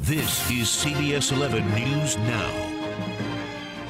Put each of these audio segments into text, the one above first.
This is CBS 11 News Now.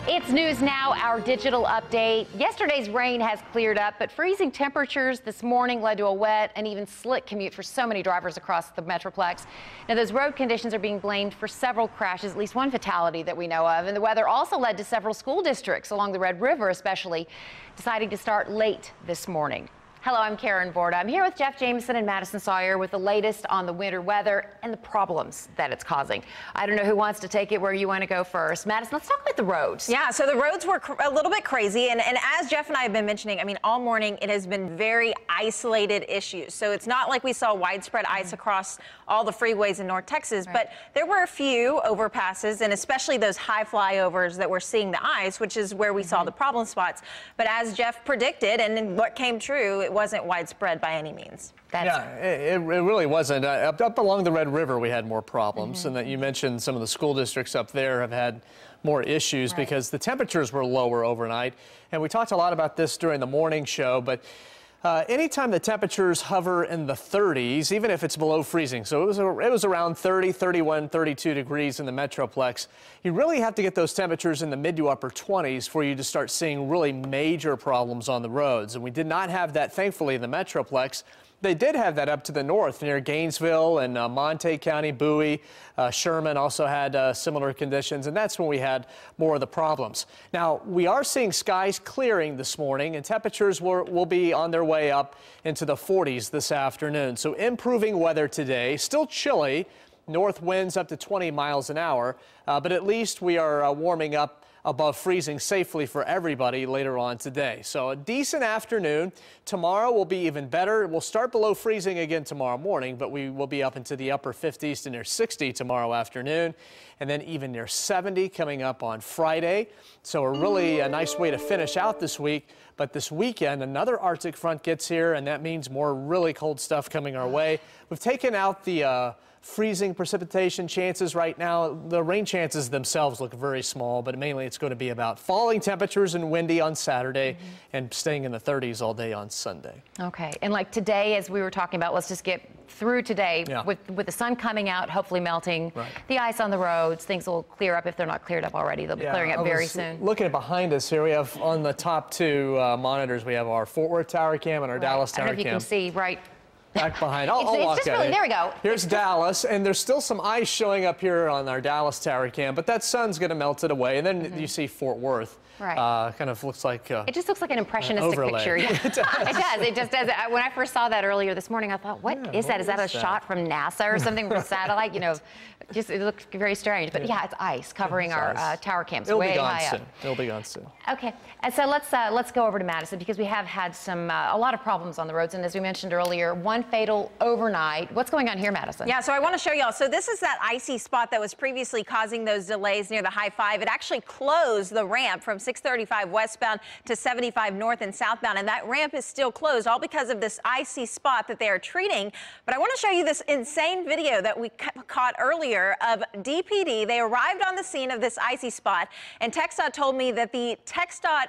It's News Now, our digital update. Yesterday's rain has cleared up, but freezing temperatures this morning led to a wet and even slick commute for so many drivers across the Metroplex. Now, those road conditions are being blamed for several crashes, at least one fatality that we know of. And the weather also led to several school districts along the Red River, especially, deciding to start late this morning. Hello, I'm Karen Borda. I'm here with Jeff Jameson and Madison Sawyer with the latest on the winter weather and the problems that it's causing. I don't know who wants to take it, where you want to go first. Madison, let's talk about the roads. Yeah, so the roads were a little bit crazy. And as Jeff and I have been mentioning, I mean, all morning it has been very isolated issues. So it's not like we saw widespread ice across all the freeways in North Texas, but there were a few overpasses and especially those high flyovers that we're seeing the ice, which is where we saw the problem spots. But as Jeff predicted, and what came true, it wasn't widespread by any means. It really wasn't. Up along the Red River, we had more problems. And that you mentioned some of the school districts up there have had more issues because the temperatures were lower overnight. And we talked a lot about this during the morning show, but anytime the temperatures hover in the 30s, even if it's below freezing, so it was around 30, 31, 32 degrees in the Metroplex, you really have to get those temperatures in the mid to upper 20s for you to start seeing really major problems on the roads. And we did not have that, thankfully, in the Metroplex. They did have that up to the north near Gainesville and Monte County, Bowie. Sherman also had similar conditions, and that's when we had more of the problems. Now, we are seeing skies clearing this morning, and temperatures will be on their way up into the 40s this afternoon. So improving weather today, still chilly, north winds up to 20 miles an hour, but at least we are warming up above freezing safely for everybody later on today. So a decent afternoon. Tomorrow will be even better. We'll start below freezing again tomorrow morning, but we will be up into the upper 50s to near 60 tomorrow afternoon, and then even near 70 coming up on Friday. So a nice way to finish out this week. But this weekend, another Arctic front gets here, and that means more really cold stuff coming our way. We've taken out the freezing precipitation chances right now. The rain chances themselves look very small, but mainly it's going to be about falling temperatures and windy on Saturday and staying in the 30s all day on Sunday. Okay, and like today, as we were talking about, let's just get through today with the sun coming out, hopefully melting the ice on the roads. Things will clear up if they're not cleared up already. They'll be clearing up very soon. Looking at behind us here, we have on the top two monitors, we have our Fort Worth Tower Cam and our Dallas Tower Cam. I don't know if you can see back behind. I'll it's just really, there we go. Here's Dallas, and there's still some ice showing up here on our Dallas Tower Cam, but that sun's going to melt it away. And then you see Fort Worth. Kind of looks like it just looks like an impressionistic picture. Yeah. It does. It just does. When I first saw that earlier this morning, I thought, what is that? Is that a shot from NASA or something from a satellite? You know, just it looks very strange. But yeah, it's ice covering our tower cams way high up. It'll be gone soon. Okay, and so let's go over to Madison because we have had a lot of problems on the roads, and as we mentioned earlier, one fatal overnight. What's going on here, Madison? Yeah, so I want to show y'all. So this is that icy spot that was previously causing those delays near the High-5. It actually closed the ramp from 635 westbound to 75 north and southbound, and that ramp is still closed, all because of this icy spot that they are treating. But I want to show you this insane video that we caught earlier of DPD. They arrived on the scene of this icy spot, and TxDOT told me that the TxDOT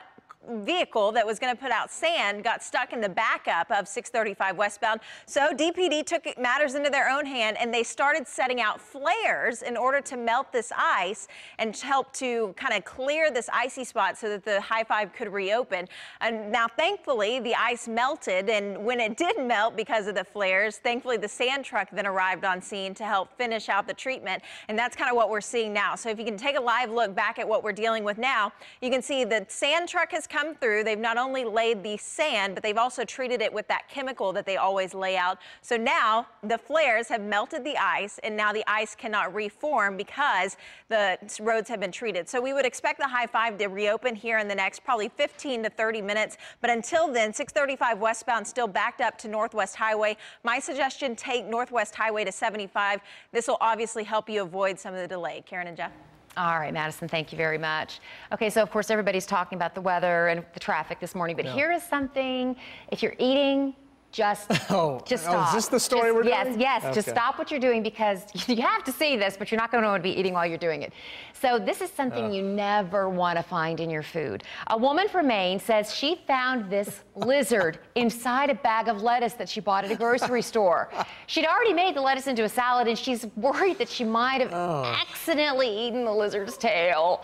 vehicle that was going to put out sand got stuck in the backup of 635 westbound. So DPD took matters into their own hand, and they started setting out flares in order to melt this ice and help to kind of clear this icy spot so that the High-5 could reopen. And now, thankfully, the ice melted, and when it did melt because of the flares, thankfully the sand truck then arrived on scene to help finish out the treatment, and that's kind of what we're seeing now. So if you can take a live look back at what we're dealing with now, you can see the sand truck has come through. They've not only laid the sand, but they've also treated it with that chemical that they always lay out. So now the flares have melted the ice, and now the ice cannot reform because the roads have been treated. So we would expect the High-5 to reopen here in the next probably 15 to 30 minutes. But until then, 635 westbound still backed up to Northwest Highway. My suggestion, take Northwest Highway to 75. This will obviously help you avoid some of the delay. Karen and Jeff. All right, Madison, thank you very much. Okay, so of course everybody's talking about the weather and the traffic this morning, but here is something, if you're eating just stop. Is this the story we're doing? Yes, Okay. just stop what you're doing, because you have to see this, but you're not going to want to be eating while you're doing it. So this is something you never want to find in your food. A woman from Maine says she found this lizard inside a bag of lettuce that she bought at a grocery store. She'd already made the lettuce into a salad, and she's worried that she might have accidentally eaten the lizard's tail.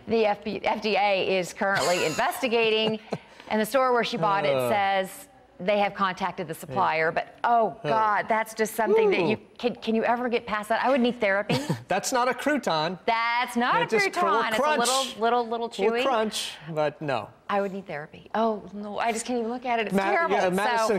The FDA is currently investigating, and the store where she bought it says they have contacted the supplier, but oh God, that's just something that you can you ever get past that? I would need therapy. That's not a crouton. That's not a Just crouton. crunch. It's a little chewy. Little crunch, but no. I would need therapy. Oh no, I just can't even look at it. It's Madison,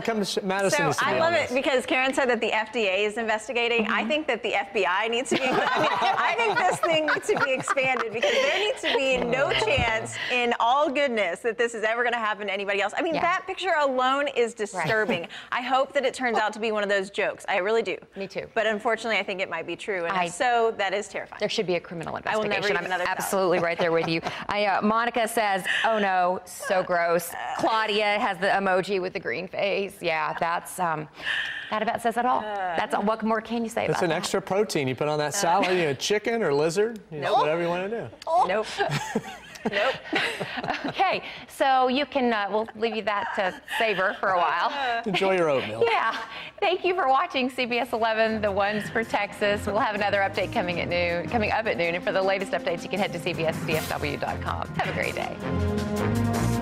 terrible. Madison. So is I love it because Karen said that the FDA is investigating. I think that the FBI needs to be. I think this thing needs to be expanded, because there needs to be no chance in all goodness that this is ever going to happen to anybody else. I mean, that picture alone is disturbing. Right. I hope that it turns out to be one of those jokes. I really do. Me too. But unfortunately, I think it might be true, and if so, that is terrifying. There should be a criminal investigation. I will never eat another absolutely right there with you. Monica says, "Oh no, so gross." Claudia has the emoji with the green face. Yeah, that's that about says it all. That's what more can you say about It's an that? extra protein you put on that salad. Chicken or lizard, whatever you want to do. Nope. Nope. Okay, so you can, we'll leave you that to savor for a while. Enjoy your oatmeal. Yeah. Thank you for watching CBS 11, the ones for Texas. We'll have another update coming up at noon. And for the latest updates, you can head to cbsdfw.com. Have a great day.